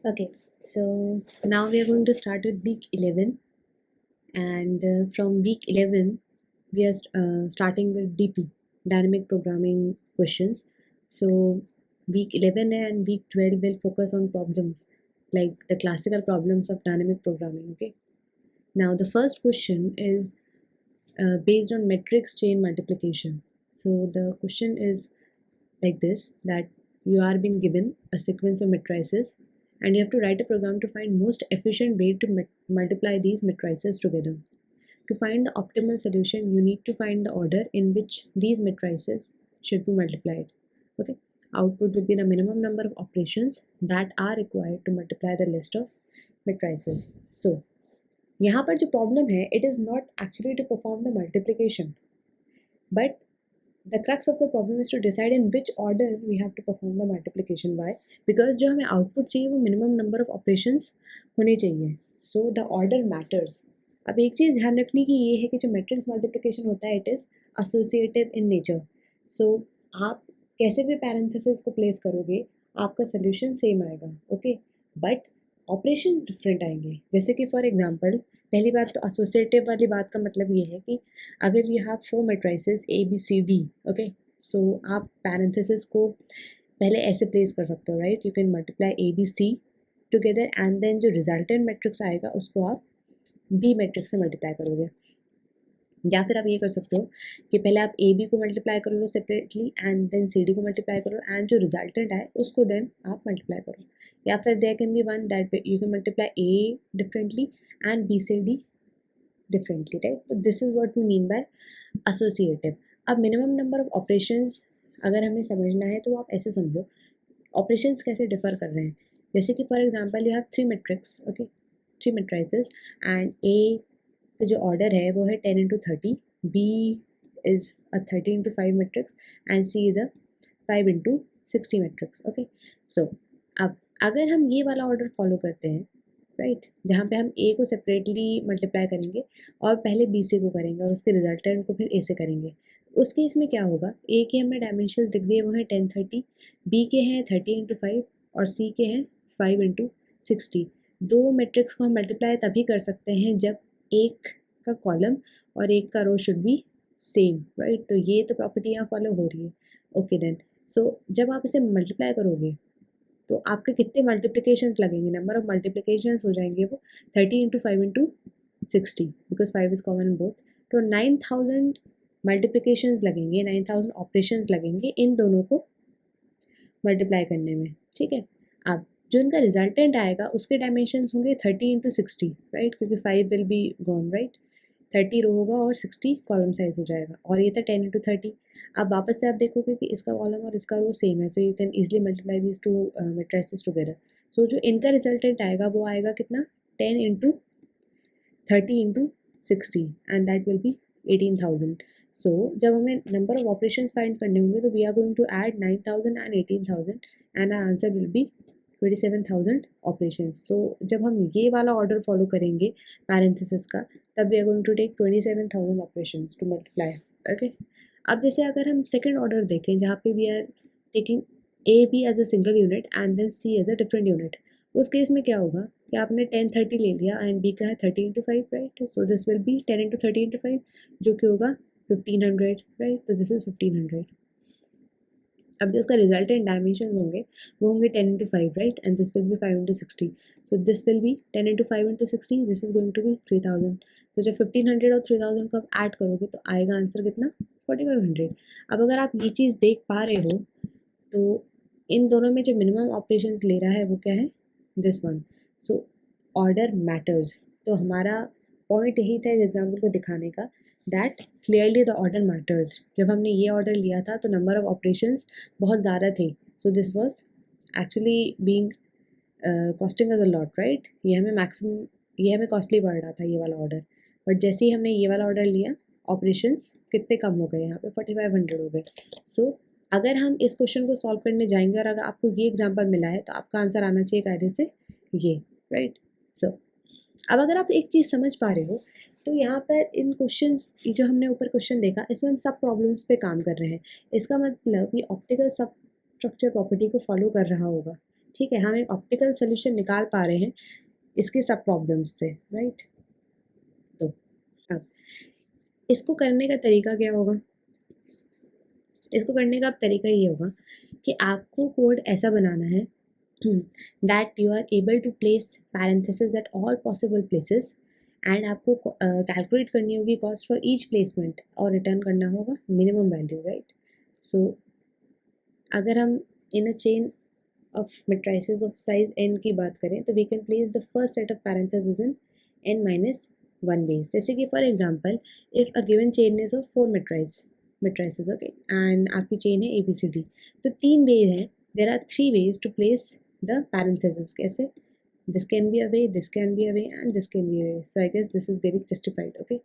Okay, so now we are going to start with week 11, and from week 11, we are starting with DP, dynamic programming questions. So, week 11 and week 12 will focus on problems like the classical problems of dynamic programming. Okay, now the first question is based on matrix chain multiplication. So, the question is like this, that you are being given a sequence of matrices and you have to write a program to find most efficient way to multiply these matrices together. To find the optimal solution, you need to find the order in which these matrices should be multiplied. Okay, output will be the minimum number of operations that are required to multiply the list of matrices. So यहाँ पर जो problem है, it is not actually to perform the multiplication, but the crux of the problem is to decide in which order we have to perform the multiplication. Why? Because जो हमें output चाहिए वो minimum number of operations होने चाहिए. So the order matters. अब एक चीज़ ध्यान रखने की ये है कि जो मैट्रिक्स मल्टीप्लिकेशन होता है, it is associative in nature. So आप कैसे भी पैरेंथेसिस को प्लेस करोगे, आपका सोल्यूशन सेम आएगा. ओके, बट ऑपरेशंस डिफरेंट आएंगे. जैसे कि फॉर एग्जांपल, पहली बात तो एसोसिएटिव वाली बात का मतलब ये है कि अगर you have 4 matrices A B C D, okay, so आप पैरेंथेसिस को पहले ऐसे प्लेस कर सकते हो, right? You can multiply A B C together and then जो रिजल्टेंट मैट्रिक्स आएगा उसको आप बी मैट्रिक्स से मल्टीप्लाई करोगे. या फिर आप ये कर सकते हो कि पहले आप ए बी को मल्टीप्लाई कर लो separately and then C D को मल्टीप्लाई करो एंड जो रिजल्टेंट आए उसको देन आप मल्टीप्लाई करो. या फिर there can be one that you can multiply A differently and B C D differently, right? तो this is what we mean by associative. अब मिनिमम नंबर ऑफ ऑपरेशंस अगर हमें समझना है तो आप ऐसे समझो ऑपरेशंस कैसे डिफर कर रहे हैं. जैसे कि for example you have 3 matrix, okay, 3 matrices and A का जो ऑर्डर है वो है 10 into 30, B is a 30 into 5 matrix and C is a 5 into 60 matrix. Okay, सो अब अगर हम ये वाला ऑर्डर फॉलो करते हैं, राइट, जहाँ पे हम A को सेपरेटली मल्टीप्लाई करेंगे और पहले B से को करेंगे और उसके रिजल्टेंट को फिर A से करेंगे, उस केस में क्या होगा? A के हमने डायमेंशंस लिख दिए, वो है 10 30, B के हैं 30 into 5 और C के हैं 5 into 60. दो मैट्रिक्स को हम मल्टीप्लाई तभी कर सकते हैं जब एक का कॉलम और एक का रो शुड बी सेम, राइट? तो ये तो प्रॉपर्टी यहाँ फॉलो हो रही है. ओके देन, सो जब आप इसे मल्टीप्लाई करोगे तो आपके कितने मल्टीप्लिकेशंस लगेंगे? नंबर ऑफ मल्टीप्लिकेशंस हो जाएंगे वो 30 into 5 into 60 because 5 is common in both. तो 9000 मल्टीप्लिकेशंस लगेंगे, 9000 ऑपरेशंस लगेंगे इन दोनों को मल्टीप्लाई करने में. ठीक है, अब जो इनका रिजल्टेंट आएगा उसके डायमेंशंस होंगे 30 into 60, राइट? क्योंकि 5 विल बी गॉन, राइट? 30 रो होगा और 60 कॉलम साइज हो जाएगा और ये था 10 into 30. अब वापस से आप देखोगे कि इसका कॉलम और इसका रो सेम है, so you can easily multiply these two matrices together. So जो इनका रिजल्टेंट आएगा वो आएगा कितना? 10 into 30 into 60 and that will be 18,000. So जब हमें नंबर ऑफ ऑपरेशंस फाइंड करने होंगे तो we are going to add 9,000 and 18,000 and our answer will be 27,000 operations. So जब हम ये वाला ऑर्डर फॉलो करेंगे पैरेंथेसिस का, तब we are going to take 27,000 operations to multiply. Okay, अब जैसे अगर हम सेकेंड ऑर्डर देखें जहाँ पे we are taking A B as a single unit and then C as a different unit, उस केस में क्या होगा कि आपने 10 30 ले लिया एंड बी का है 30 into 5, right? So this will be 10 into 30 into 5 जो कि होगा 1500, राइट? तो दिस इज 1500. अब जो उसका रिजल्टेंट डायमेंशन होंगे वो होंगे 10 into 5, right? And this will be 5 into 60. So this will be 10 into 5 into 60, this is going to be 3000. So जब 1500 और 3000 को आप ऐड करोगे तो आएगा आंसर कितना? 4500. अब अगर आप ये चीज़ देख पा रहे हो तो इन दोनों में जो मिनिमम ऑपरेशंस ले रहा है वो क्या है? This one. So order matters. तो हमारा पॉइंट यही था इस एग्जाम्पल को दिखाने का, that clearly the order matters. जब हमने ये ऑर्डर लिया था तो नंबर ऑफ ऑपरेशंस बहुत ज़्यादा थे, so this was actually being costing us a lot, right? ये हमें कॉस्टली पड़ रहा था ये वाला ऑर्डर. बट जैसे ही हमने ये वाला ऑर्डर लिया, ऑपरेशंस कितने कम हो गए यहाँ पे? 4500 हो गए. सो अगर हम इस क्वेश्चन को सॉल्व करने जाएंगे और अगर आपको ये एग्जाम्पल मिला है तो आपका आंसर आना चाहिए कायदे से ये, राइट? सो अब अगर आप एक चीज़ समझ पा रहे हो तो यहाँ पर इन क्वेश्चंस, ये जो हमने ऊपर क्वेश्चन देखा, इसमें हम सब प्रॉब्लम्स पे काम कर रहे हैं. इसका मतलब ये ऑप्टिकल सब स्ट्रक्चर प्रॉपर्टी को फॉलो कर रहा होगा. ठीक है, हम एक ऑप्टिकल सोल्यूशन निकाल पा रहे हैं इसके सब प्रॉब्लम्स से, राइट। तो अब इसको करने का तरीका क्या होगा? इसको करने का अब तरीका ये होगा कि आपको कोड ऐसा बनाना है that you are able to place parentheses at all possible places and आपको कैलकुलेट करनी होगी कॉस्ट फॉर ईच प्लेसमेंट और रिटर्न करना होगा मिनिमम वैल्यू, राइट। सो अगर हम इन a chain of matrices of size n की बात करें तो we can place the first set of parenthesis in n-1 base. जैसे कि for example if a given chain is of 4 matrices, okay, and आपकी chain है ABCD, तो 3 वे हैं, there are 3 ways to place the parenthesis. कैसे? this can be a way, this can be a way, and this can be a way. So I guess this is getting justified, okay.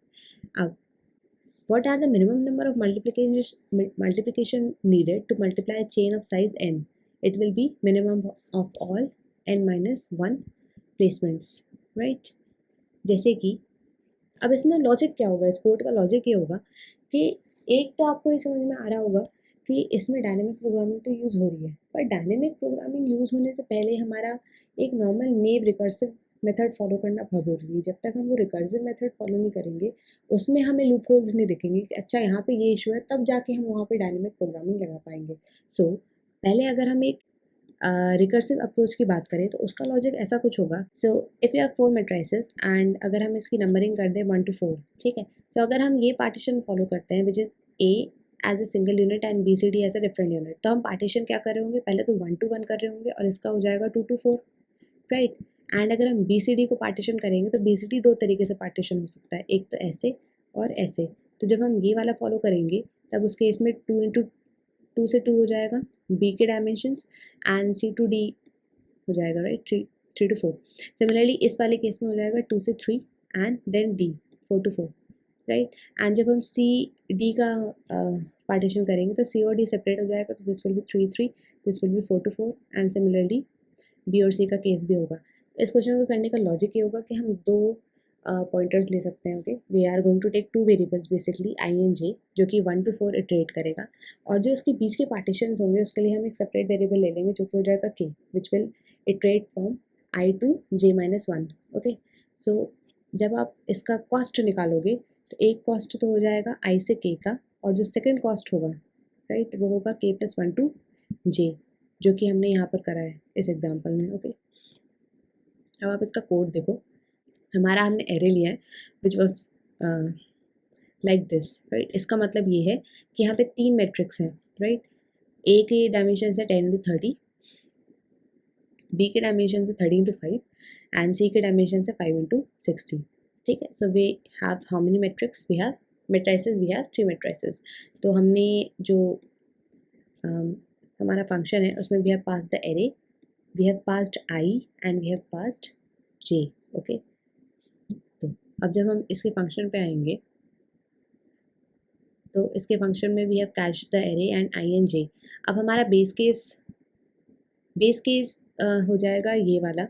What are the minimum number of multiplication needed to multiply a chain of size n? It will be minimum of all n-1 placements, right? जैसे कि अब इसमें logic क्या होगा, इस code का logic ये होगा कि एक तो आपको ये समझ में आ रहा होगा कि इसमें डायनेमिक प्रोग्रामिंग तो यूज़ हो रही है, पर डायनेमिक प्रोग्रामिंग यूज़ होने से पहले हमारा एक नॉर्मल नेव रिकर्सिव मेथड फॉलो करना बहुत ज़रूरी है। जब तक हम वो रिकर्सिव मेथड फॉलो नहीं करेंगे, उसमें हमें लूप होल्स नहीं दिखेंगे कि अच्छा यहाँ पे ये इशू है, तब जाके हम वहाँ पे डायनेमिक प्रोग्रामिंग लगा पाएंगे। सो पहले अगर हम एक रिकर्सिव अप्रोच की बात करें तो उसका लॉजिक ऐसा कुछ होगा। So if you have 4 matrices and अगर हम इसकी नंबरिंग कर दें 1 to 4, ठीक है। सो अगर हम ये पार्टीशन फॉलो करते हैं which is A as a single unit and BCD as a different unit, तो हम पार्टीशन क्या कर रहे होंगे, पहले तो 1 to 1 कर रहे होंगे और इसका हो जाएगा 2 to 4, राइट। एंड अगर हम BCD को पार्टीशन करेंगे तो BCD 2 तरीके से पार्टीशन हो सकता है, एक तो ऐसे और ऐसे। तो जब हम ये वाला फॉलो करेंगे तब उस केस में 2 into 2 से 2 हो जाएगा B के dimensions and C to D हो जाएगा, राइट, 3 to 4। सिमिलरली इस वाले केस में हो जाएगा 2 से 3 and then D 4 to 4, right. And जब हम C D का पार्टीशन करेंगे तो C और D सेपरेट हो जाएगा, तो this will B 3 3, this will B 4 to 4 and similarly B और C का केस भी होगा। इस क्वेश्चन को करने का लॉजिक ये होगा कि हम दो पॉइंटर्स ले सकते हैं, okay. We are going to take 2 variables basically I and J, जो कि 1 to 4 इटरेट करेगा, और जो इसके बीच के पार्टीशंस होंगे उसके लिए हम एक सेपरेट वेरिएबल ले लेंगे जो कि हो जाएगा K, which will iterate from I to J-1, okay. So जब आप इसका कॉस्ट निकालोगे तो एक कॉस्ट तो हो जाएगा I से K का, और जो सेकेंड कॉस्ट होगा, राइट, वो होगा K + 1 to J, जो कि हमने यहाँ पर करा है इस एग्जाम्पल में, ओके। अब आप इसका कोड देखो, हमारा हमने एरे लिया है which was like this, right. इसका मतलब ये है कि यहाँ पे 3 मैट्रिक्स हैं, राइट। ए के डायमेंशन है 10 into 30, बी के डायमेंशन है 30 into 5 एंड सी के डायमेंशन है 5 into 60, ठीक है। So we have how many matrix, we have matrices, we have 3 matrices. तो हमने जो हमारा फंक्शन है उसमें we have passed the array, we have passed I and we have passed J, okay. तो अब जब हम इसके फंक्शन पे आएंगे तो इसके फंक्शन में we have catch the array and I and J. अब हमारा बेस केस हो जाएगा ये वाला,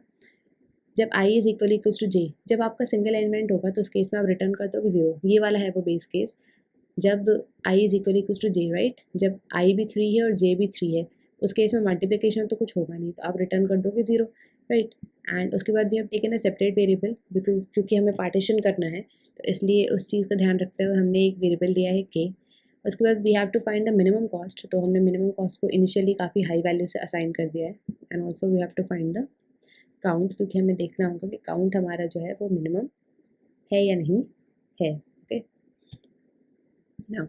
जब i is equal to j। जब आपका सिंगल एलिमेंट होगा तो उस केस में आप रिटर्न कर दोगे 0, ये वाला है वो बेस केस। जब i is equal to j, right, जब i भी 3 है और j भी 3 है, उस केस में मल्टीप्लिकेशन तो कुछ होगा नहीं, तो आप रिटर्न कर दोगे 0, राइट। एंड उसके बाद भी हम टेकन अ सेपरेट वेरिएबल, क्योंकि हमें पार्टीशन करना है तो इसलिए उस चीज़ का ध्यान रखते हुए हमने एक वेरिएबल दिया है k। उसके बाद we have to find the minimum cost, तो हमने मिनिमम कॉस्ट को इनिशियली काफ़ी हाई वैल्यू से असाइन कर दिया है। And also we have to find the count, क्योंकि हमें देखना होगा कि काउंट हमारा जो है वो मिनिमम है या नहीं है, ओके। नाउ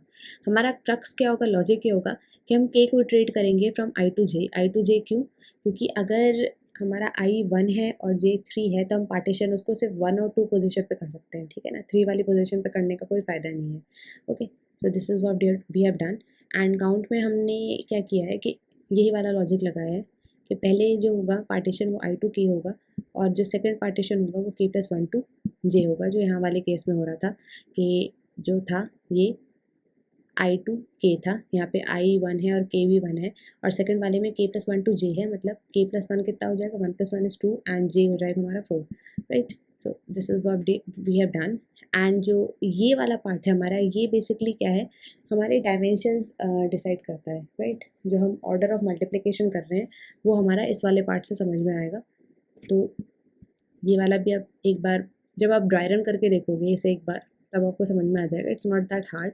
हमारा क्रक्स क्या होगा, लॉजिक ये होगा कि हम k को इटरेट करेंगे फ्रॉम I to J। क्यों? क्योंकि अगर हमारा I 1 है और J 3 है तो हम पार्टीशन उसको सिर्फ 1 और 2 पोजीशन पे कर सकते हैं, ठीक है ना। 3 वाली पोजीशन पे करने का कोई फ़ायदा नहीं है, okay. So this is what we have done. And count में हमने क्या किया है कि यही वाला लॉजिक लगाया है कि पहले जो होगा पार्टीशन वो I to K होगा, और जो सेकेंड पार्टीशन होगा वो K + 1 to J होगा, जो यहाँ वाले केस में हो रहा था कि जो था ये I2 k था, यहाँ पे I1 है और k भी 1 है, और सेकंड वाले में k + 1 to j है, मतलब k + 1 कितना हो जाएगा, 1 + 1 is 2 एंड j हो जाएगा हमारा 4, right. So this is what we have done. And जो ये वाला पार्ट है हमारा, ये बेसिकली क्या है, हमारे डायमेंशंस डिसाइड करता है, राइट। जो हम ऑर्डर ऑफ मल्टीप्लिकेशन कर रहे हैं वो हमारा इस वाले पार्ट से समझ में आएगा। तो ये वाला भी आप एक बार जब आप ड्राई रन करके देखोगे इसे एक बार, तब आपको समझ में आ जाएगा, इट्स नॉट दैट हार्ड।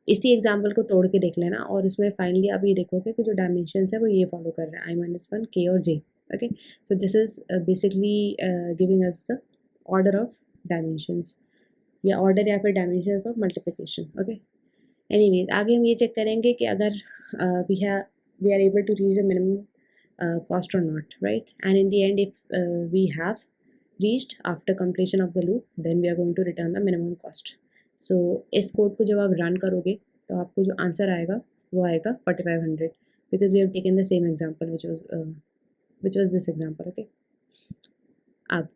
इसी एग्जाम्पल को तोड़ के देख लेना, और उसमें फाइनली आप ये देखोगे कि जो डायमेंशंस है वो ये फॉलो कर रहा है, I-1 k और j। Okay, so this is basically giving us the order of dimensions, या ऑर्डर या फिर dimensions of multiplication. Okay, anyways आगे हम ये चेक करेंगे कि अगर we are able to reach the minimum cost or not, right? And in the end, if we have reached after completion of the loop, then we are going to return the minimum cost. So इस code को जब आप run करोगे तो आपको जो answer आएगा वो आएगा 4500, because we have taken the same example which was this example. Okay, अब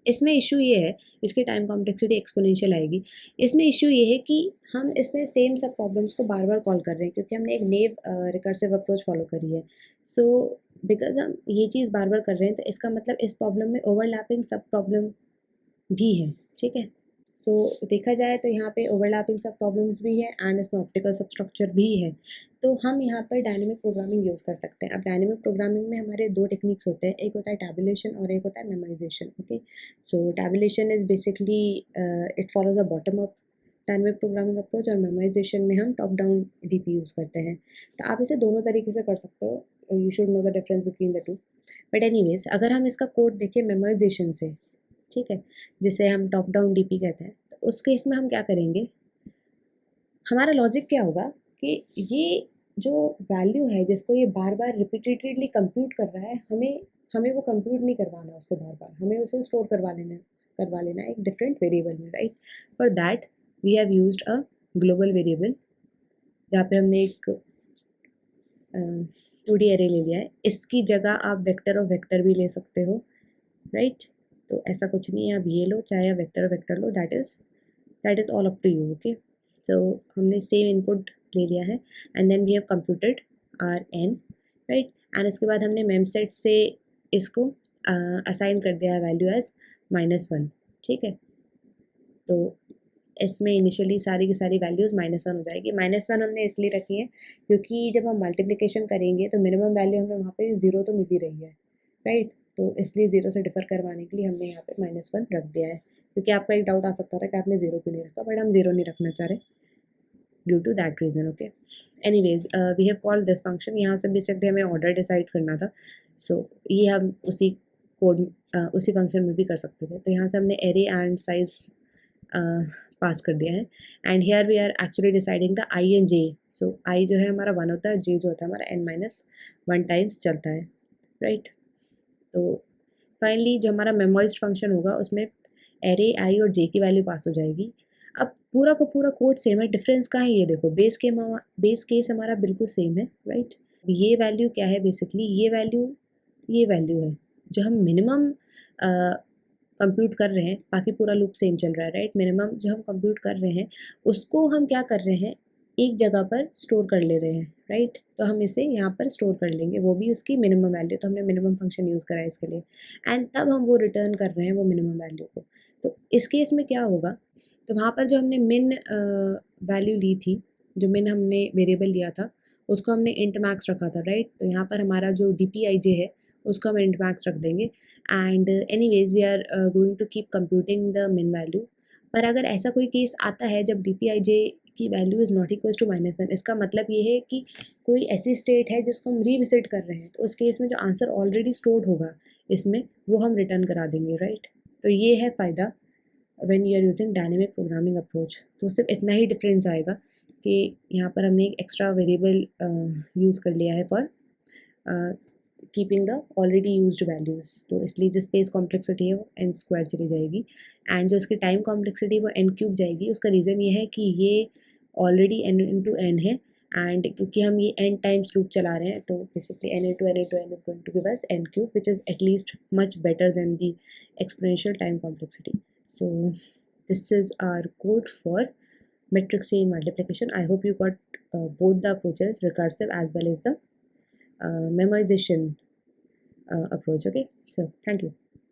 इसमें इशू ये है, इसकी टाइम कॉम्प्लेक्सिटी एक्सपोनेंशियल आएगी। इसमें इशू ये है कि हम इसमें सेम सब प्रॉब्लम्स को बार बार कॉल कर रहे हैं, क्योंकि हमने एक नेव रिकर्सिव अप्रोच फॉलो करी है। सो बिकॉज हम ये चीज़ बार बार कर रहे हैं, तो इसका मतलब इस प्रॉब्लम में ओवरलैपिंग सब प्रॉब्लम भी है, ठीक है। सो देखा जाए तो यहाँ पे ओवरलैपिंग सब प्रॉब्लम्स भी है एंड इसमें ऑप्टिकल सब स्ट्रक्चर भी है। तो हम यहाँ पर डायनेमिक प्रोग्रामिंग यूज़ कर सकते हैं। अब डायनेमिक प्रोग्रामिंग में हमारे दो टेक्निक्स होते हैं, एक होता है टैबुलेशन और एक होता है memorisation. Okay, so tabulation is basically it follows a bottom up dynamic programming approach, और मेमोराइजेशन में हम टॉप डाउन डीपी यूज़ करते हैं। तो आप इसे दोनों तरीके से कर सकते हो, you should know the difference between the two. But anyways अगर हम इसका कोड देखें मेमोराइजेशन से, ठीक है, जिसे हम टॉप डाउन डीपी कहते हैं, तो उस केस में हम क्या करेंगे, हमारा लॉजिक क्या होगा कि ये जो वैल्यू है जिसको ये बार बार रिपीटेडली कंप्यूट कर रहा है, हमें हमें वो कंप्यूट नहीं करवाना उससे बार बार, हमें उसे स्टोर करवा लेना एक डिफरेंट वेरिएबल में, right. For that we have used a global variable, जहाँ पे हमने एक 2D एरे ले लिया है। इसकी जगह आप वेक्टर और वेक्टर भी ले सकते हो, राइट। तो ऐसा कुछ नहीं है, आप ये लो चाहे आप वेक्टर और वेक्टर लो, that is all up to you. Okay, so हमने सेम इनपुट ले लिया है and then we have computed R N, right. And उसके बाद हमने मेम सेट से इसको असाइन कर दिया है वैल्यू एज -1, ठीक है। तो इसमें इनिशियली सारी की सारी वैल्यूज़ -1 हो जाएगी। -1 हमने इसलिए रखी है क्योंकि जब हम मल्टीप्लिकेशन करेंगे तो मिनिमम वैल्यू हमें वहाँ पे 0 तो मिल ही रही है, राइट। तो इसलिए 0 से डिफर करवाने के लिए हमने यहाँ पे -1 रख दिया है, क्योंकि आपका एक डाउट आ सकता था कि आपने 0 क्यों नहीं रखा, बट हम 0 नहीं रखना चाह रहे due to that reason. Okay, anyways we have called this function, यहाँ से बेसिकली हमें ऑर्डर डिसाइड करना था। सो ये हम उसी कोड उसी फंक्शन में भी कर सकते थे। तो यहाँ से हमने एरे एंड साइज पास कर दिया है, and here we are actually deciding the I and J. So I जो है हमारा 1 होता है, जे जो होता है हमारा n-1 टाइम्स चलता है, राइट। तो फाइनली जो हमारा मेमोराइज्ड फंक्शन होगा उसमें एरे आई और जे की वैल्यू पास हो जाएगी। अब पूरा का पूरा कोड सेम है, डिफरेंस कहाँ है ये देखो, बेस केस हमारा बिल्कुल सेम है, राइट। ये वैल्यू क्या है, बेसिकली ये वैल्यू है जो हम मिनिमम कंप्यूट कर रहे हैं, बाकी पूरा लूप सेम चल रहा है, राइट। मिनिमम जो हम कंप्यूट कर रहे हैं उसको हम क्या कर रहे हैं, एक जगह पर स्टोर कर ले रहे हैं, राइट। तो हम इसे यहाँ पर स्टोर कर लेंगे, वो भी उसकी मिनिमम वैल्यू, तो हमने मिनिमम फंक्शन यूज़ करा है इसके लिए, एंड तब हम वो रिटर्न कर रहे हैं वो मिनिमम वैल्यू को। तो इस केस में क्या होगा, तो वहाँ पर जो हमने मिन वैल्यू ली थी, जो मिन हमने वेरिएबल लिया था उसको हमने इंट मैक्स रखा था, राइट। तो यहाँ पर हमारा जो DPIJ है उसको हम इंट मैक्स रख देंगे, and anyways we are going to keep computing the min value. पर अगर ऐसा कोई केस आता है जब DPIJ की value is not equal to -1, इसका मतलब ये है कि कोई ऐसी स्टेट है जिसको हम रीविजिट कर रहे हैं, तो उस केस में जो आंसर ऑलरेडी स्टोर्ड होगा इसमें वो हम रिटर्न करा देंगे, राइट। तो ये है फ़ायदा when you are using dynamic programming approach. तो सिर्फ इतना ही डिफरेंस आएगा कि यहाँ पर हमने एक एक्स्ट्रा वेरिएबल यूज़ कर लिया है for keeping the already used values. तो इसलिए जो स्पेस कॉम्प्लेक्सिटी है वो n² चली जाएगी, एंड जो इसकी टाइम कॉम्प्लेक्सिटी वो n³ जाएगी। उसका रीज़न ये है कि ये ऑलरेडी n×n है, एंड क्योंकि हम ये n टाइम्स लूप चला रहे हैं, तो basically n×n is going to give us n³ which is at least much better than the exponential time complexity. So this is our code for matrix chain multiplication. I hope you got both the approaches, recursive as well as the memoization approach. Okay, so thank you.